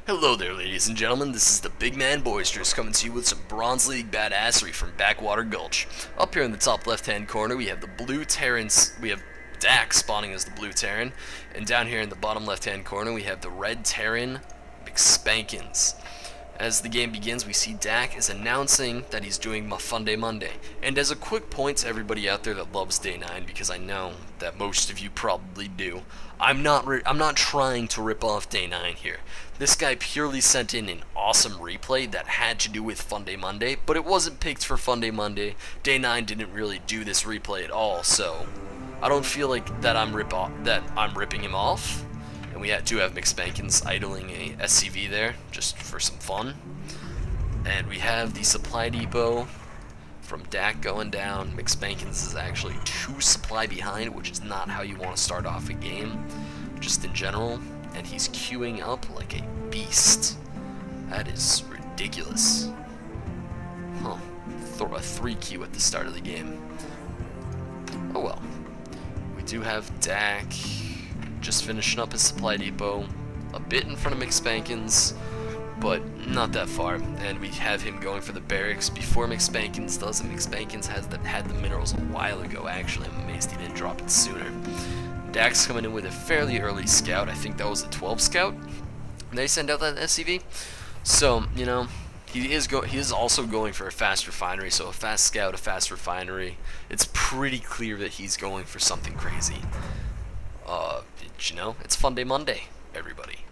Hello there, ladies and gentlemen. This is the big man Boisterous coming to you with some Bronze League Badassery from Backwater Gulch. Up here in the top left-hand corner, we have the blue Terrans. We have Dack spawning as the blue Terran, and down here in the bottom left-hand corner, we have the red Terran Mcspankins. As the game begins, we see Dack is announcing that he's doing Fun Day Monday. And as a quick point to everybody out there that loves Day 9, because I know that most of you probably do, I'm not trying to rip off Day 9 here. This guy purely sent in an awesome replay that had to do with Fun Day Monday, but it wasn't picked for Fun Day Monday. Day 9 didn't really do this replay at all, so I don't feel like that I'm ripping him off. And we do have Mcspankins idling a SCV there, just for some fun. And we have the supply depot from Dack going down. Mcspankins is actually 2 supply behind, which is not how you want to start off a game, just in general. And he's queuing up like a beast. That is ridiculous. Huh. Throw a 3 queue at the start of the game. Oh well. We do have Dack just finishing up his supply depot, a bit in front of Mcspankins, but not that far. And we have him going for the barracks before Mcspankins does, and Mcspankins had the minerals a while ago, actually. I'm amazed he didn't drop it sooner. Dack's coming in with a fairly early scout. I think that was a 12 scout. They send out that SCV. So, you know, he is also going for a fast refinery, so a fast scout, a fast refinery. It's pretty clear that he's going for something crazy. You know, it's Fun Day Monday, everybody.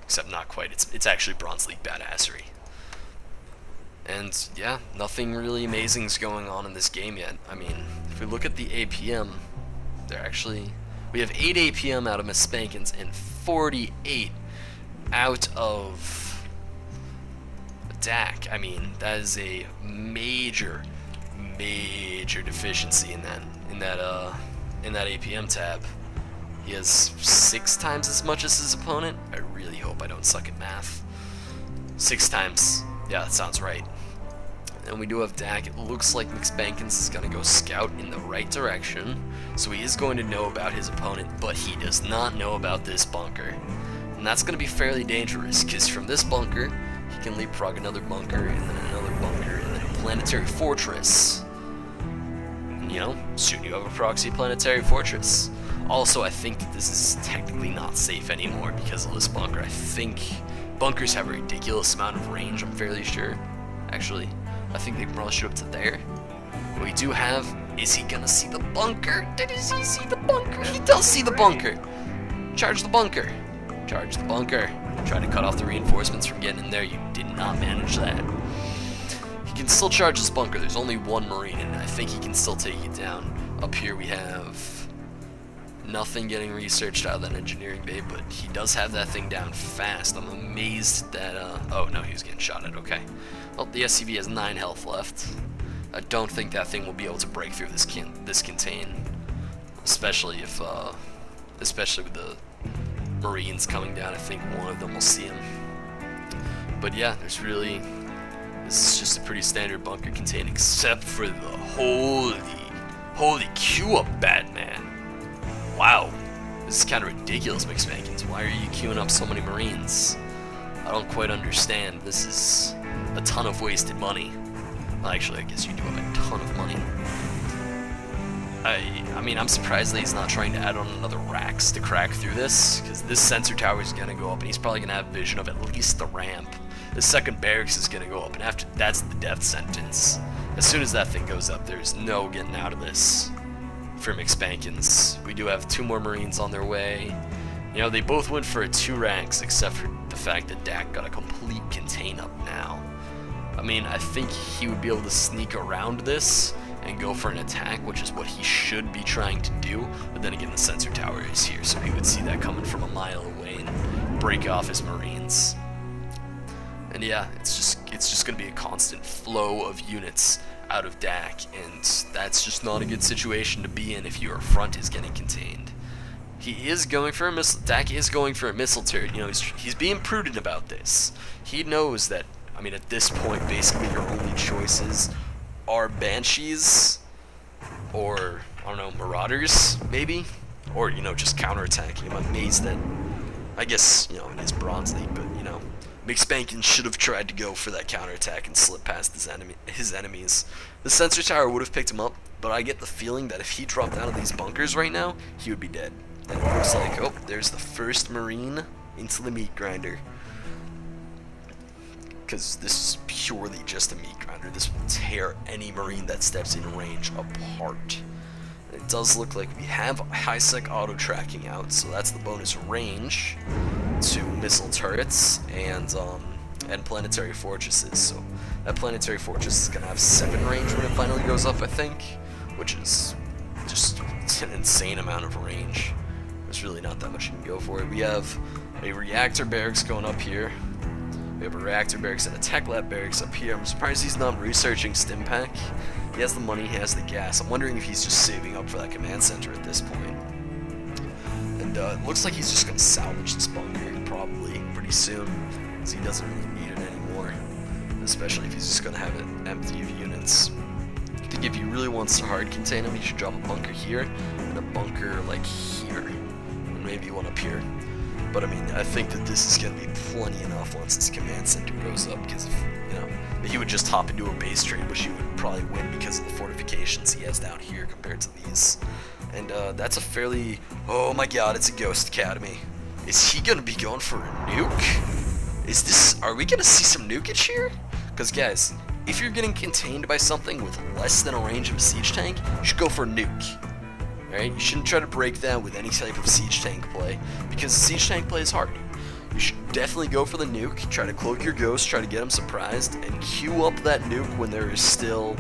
Except not quite. It's actually Bronze League Badassery. And yeah, nothing really amazing is going on in this game yet. I mean, if we look at the APM, we have 8 APM out of Mcspankins and 48 out of Dack. I mean, that is a major deficiency in that APM tab. He has 6 times as much as his opponent. I really hope I don't suck at math. 6 times. Yeah, that sounds right. And we do have Dack. It looks like Mcspankins is going to go scout in the right direction. So he is going to know about his opponent, but he does not know about this bunker. And that's going to be fairly dangerous, because from this bunker, he can leapfrog another bunker, and then another bunker, and then a planetary fortress. And, you know, soon you have a proxy planetary fortress. Also, I think that this is technically not safe anymore because of this bunker. I think bunkers have a ridiculous amount of range, I'm fairly sure. Actually, I think they can probably shoot up to there. What we do have, is he gonna see the bunker? Does he see the bunker? He does see the bunker! Charge the bunker! Charge the bunker. Try to cut off the reinforcements from getting in there. You did not manage that. He can still charge this bunker. There's only 1 Marine, and I think he can still take it down. Up here we have nothing getting researched out of that engineering bay, but he does have that thing down fast. I'm amazed that, oh no, he was getting shot at, okay. Well, the SCV has 9 health left. I don't think that thing will be able to break through this contain, especially with the Marines coming down. I think one of them will see him. But yeah, this is just a pretty standard bunker contain, except for the holy queue up, Batman. Wow, this is kind of ridiculous, Mcspankins. Why are you queuing up so many Marines? I don't quite understand. This is a ton of wasted money. Well, actually, I guess you do have a ton of money. I mean, I'm surprised that he's not trying to add on another racks to crack through this, because this sensor tower is going to go up, and he's probably going to have vision of at least the ramp. The second barracks is going to go up, and after that's the death sentence. As soon as that thing goes up, there's no getting out of this. For Mcspankins. We do have 2 more Marines on their way. You know, they both went for 2 ranks, except for the fact that Dack got a complete contain up now. I mean, I think he would be able to sneak around this and go for an attack, which is what he should be trying to do. But then again, the sensor tower is here, so he would see that coming from a mile away and break off his Marines. And yeah, it's just going to be a constant flow of units out of Dack, and that's just not a good situation to be in if your front is getting contained. He is going for a missile. Dack is going for a missile turret. You know, he's being prudent about this. He knows that, I mean, at this point, basically your only choices are Banshees or, I don't know, Marauders, maybe? Or, you know, just counterattacking him. I'm amazed that, I guess, you know, it is Bronze League, but, you know, Mcspankins should have tried to go for that counterattack and slip past his enemies. The sensor tower would have picked him up, but I get the feeling that if he dropped out of these bunkers right now, he would be dead. And it looks like, oh, there's the first Marine into the meat grinder. Because this is purely just a meat grinder. This will tear any Marine that steps in range apart. And it does look like we have high-sec auto tracking out, so that's the bonus range to missile turrets and planetary fortresses. So that planetary fortress is gonna have 7 range when it finally goes up, I think, which is just an insane amount of range. There's really not that much you can go for it. We have a reactor barracks going up here. We have a reactor barracks and a tech lab barracks up here. I'm surprised he's not researching Stimpack. He has the money, he has the gas. I'm wondering if he's just saving up for that command center at this point. And it looks like he's just going to salvage this bunker probably pretty soon, because he doesn't really need it anymore, especially if he's just going to have it empty of units. I think if he really wants to hard contain him, he should drop a bunker here and a bunker like here, and maybe one up here. But I mean, I think that this is going to be plenty enough once this command center goes up, because if, you know, he would just hop into a base trade, which he would probably win because of the fortifications he has down here compared to these. And that's a fairly, oh my god, it's a Ghost Academy. Is he going to be going for a nuke? Is this, are we going to see some nukage here? Because guys, if you're getting contained by something with less than a range of a siege tank, you should go for a nuke. Alright, you shouldn't try to break that with any type of siege tank play, because siege tank play is hard. You should definitely go for the nuke, try to cloak your ghost, try to get him surprised, and queue up that nuke when there is still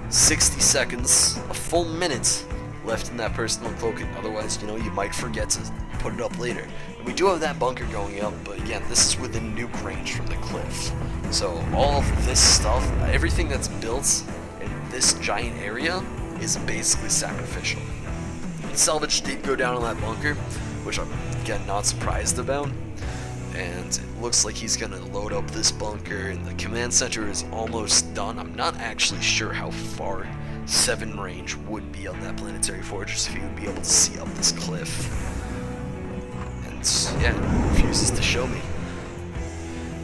60 seconds, a full minute left in that personal cloaking. Otherwise, you know, you might forget to put it up later. And we do have that bunker going up, but again, this is within nuke range from the cliff. So all of this stuff, everything that's built in this giant area is basically sacrificial. Salvage did go down on that bunker, which I'm, again, not surprised about. And it looks like he's going to load up this bunker, and the command center is almost done. I'm not actually sure how far 7 range would be on that planetary fortress if he would be able to see up this cliff. And yeah, it refuses to show me.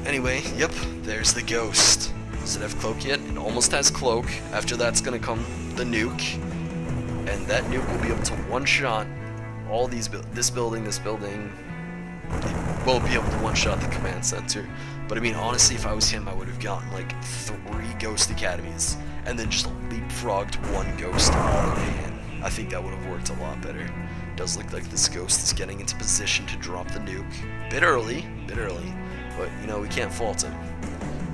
Anyway, yep, there's the ghost. Does it have cloak yet? It almost has cloak. After that's going to come the nuke. And that nuke will be able to one-shot all these, this building. It won't be able to one-shot the command center. But I mean, honestly, if I was him, I would have gotten like 3 Ghost Academies and then just leapfrogged 1 ghost all the way in. I think that would have worked a lot better. It does look like this ghost is getting into position to drop the nuke. Bit early, but you know, we can't fault him.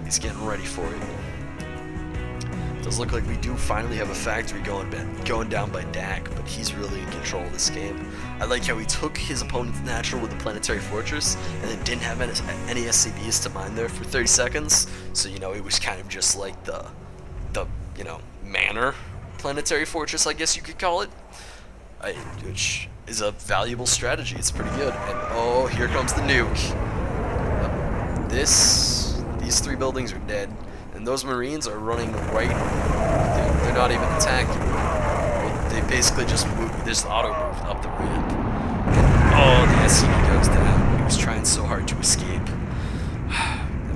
He's getting ready for it. Does look like we do finally have a factory going down by Dack, but he's really in control of this game. I like how he took his opponent's natural with the planetary fortress and then didn't have any SCBs to mine there for 30 seconds. So, you know, it was kind of just like the you know, manor planetary fortress, I guess you could call it. Which is a valuable strategy. It's pretty good. And oh, here comes the nuke. These 3 buildings are dead. And those Marines are running right. They're not even attacking. They basically just auto-moved up the ramp. And, oh, the SCV goes down. He was trying so hard to escape.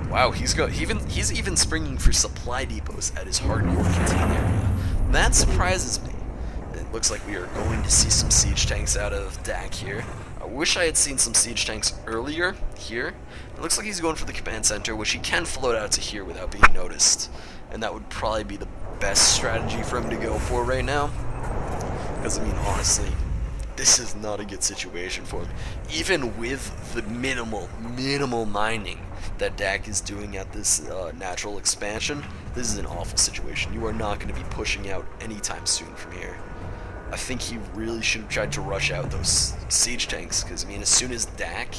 Wow, he's even springing for supply depots at his hardcore contain area. That surprises me. It looks like we are going to see some siege tanks out of Dack here. I wish I had seen some siege tanks earlier here. It looks like he's going for the command center, which he can float out to here without being noticed. And that would probably be the best strategy for him to go for right now. Because, I mean, honestly, this is not a good situation for him. Even with the minimal mining that Dack is doing at this natural expansion, this is an awful situation. You are not going to be pushing out anytime soon from here. I think he really should have tried to rush out those siege tanks, because, I mean, as soon as Dack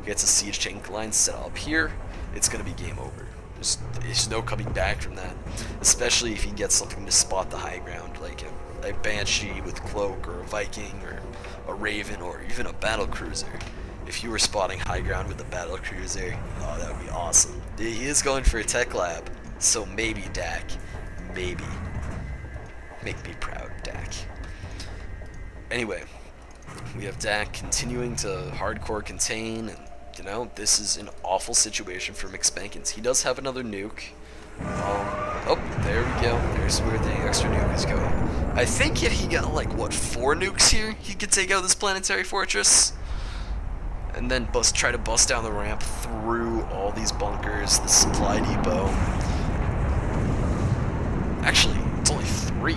gets a siege tank line set up here, it's going to be game over. There's no coming back from that, especially if he gets something to spot the high ground, like a Banshee with Cloak, or a Viking, or a Raven, or even a battle cruiser. If you were spotting high ground with a battle cruiser, oh, that would be awesome. He is going for a tech lab, so maybe Dack, maybe. Make me proud, Dack. Anyway, we have Dack continuing to hardcore contain, and you know, this is an awful situation for Mcspankins. He does have another nuke. Oh, there we go. There's where the extra nuke is going. I think if he got, like, what, 4 nukes here, he could take out this planetary fortress. And then try to bust down the ramp through all these bunkers, the supply depot. Actually, it's only 3.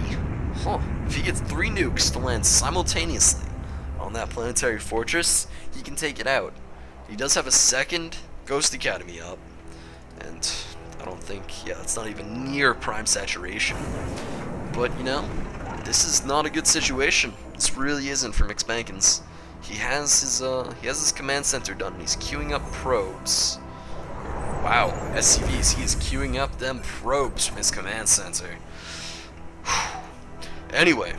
Huh. If he gets 3 nukes to land simultaneously on that planetary fortress, he can take it out. He does have a second Ghost Academy up, and I don't think, yeah, it's not even near prime saturation. But, you know, this is not a good situation. This really isn't for Mcspankins. He has his command center done, and he's queuing up probes. Wow, SCVs, he is queuing up them probes from his command center. Anyway,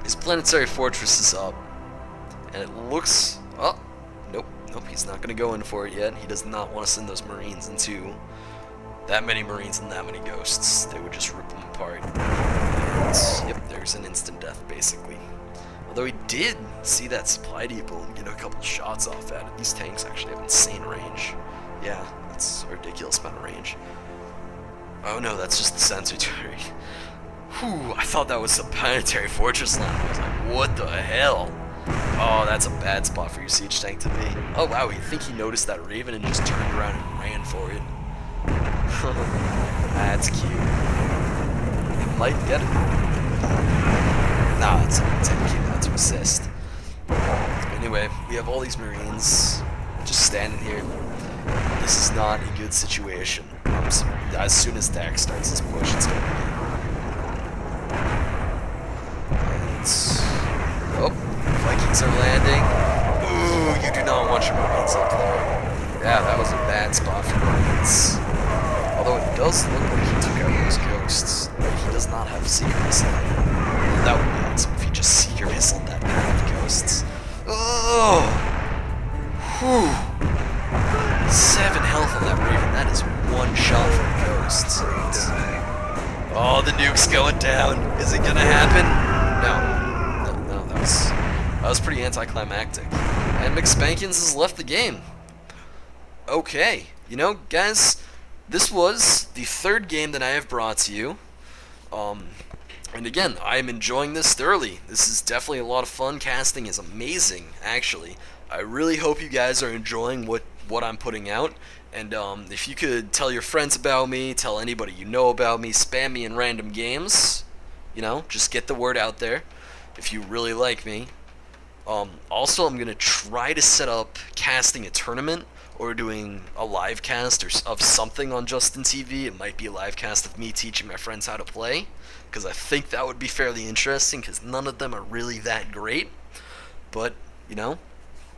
his planetary fortress is up, and it looks... Oh, nope, he's not going to go in for it yet. He does not want to send those Marines into... that many Marines and that many Ghosts. They would just rip them apart. And, yep, there's an instant death, basically. Although he did see that supply depot and get a couple shots off at it. These tanks actually have insane range. Yeah, that's a ridiculous amount of range. Oh no, that's just the sensor turret. Whew, I thought that was the planetary fortress line. I was like, what the hell? Oh, that's a bad spot for your siege tank to be. Oh wow, you think he noticed that Raven and just turned around and ran for it. That's cute. It might get it. Nah, it's a 10K not to assist. Anyway, we have all these Marines just standing here. This is not a good situation. As soon as Dack starts his push, it's going to be... And... oh, Vikings are landing. Ooh, you do not want your Marines up there. Yeah, that was a bad spot for Marines. Although it does look like he took out those Ghosts. He does not have Seeker Missile. That would be awesome if he just Seeker Missile that pair of Ghosts. Oh! Whew! 7 health on that Raven. That is one shot from Ghosts. Oh, the nuke's going down. Is it gonna happen? No, that was pretty anticlimactic. And Mcspankins has left the game. Okay, you know, guys, this was the 3rd game that I have brought to you. And again, I am enjoying this thoroughly. This is definitely a lot of fun. Casting is amazing, actually. I really hope you guys are enjoying what I'm putting out. And if you could tell your friends about me, tell anybody you know about me, spam me in random games, you know, just get the word out there if you really like me. Also, I'm going to try to set up casting a tournament or doing a live cast of something on Justin TV. It might be a live cast of me teaching my friends how to play, because I think that would be fairly interesting, because none of them are really that great. But, you know,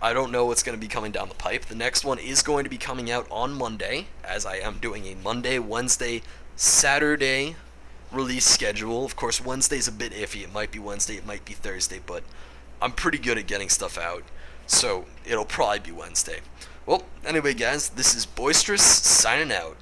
I don't know what's going to be coming down the pipe. The next one is going to be coming out on Monday, as I am doing a Monday, Wednesday, Saturday release schedule. Of course, Wednesday's a bit iffy. It might be Wednesday, it might be Thursday, but I'm pretty good at getting stuff out, so it'll probably be Wednesday. Well, anyway, guys, this is Boisterous signing out.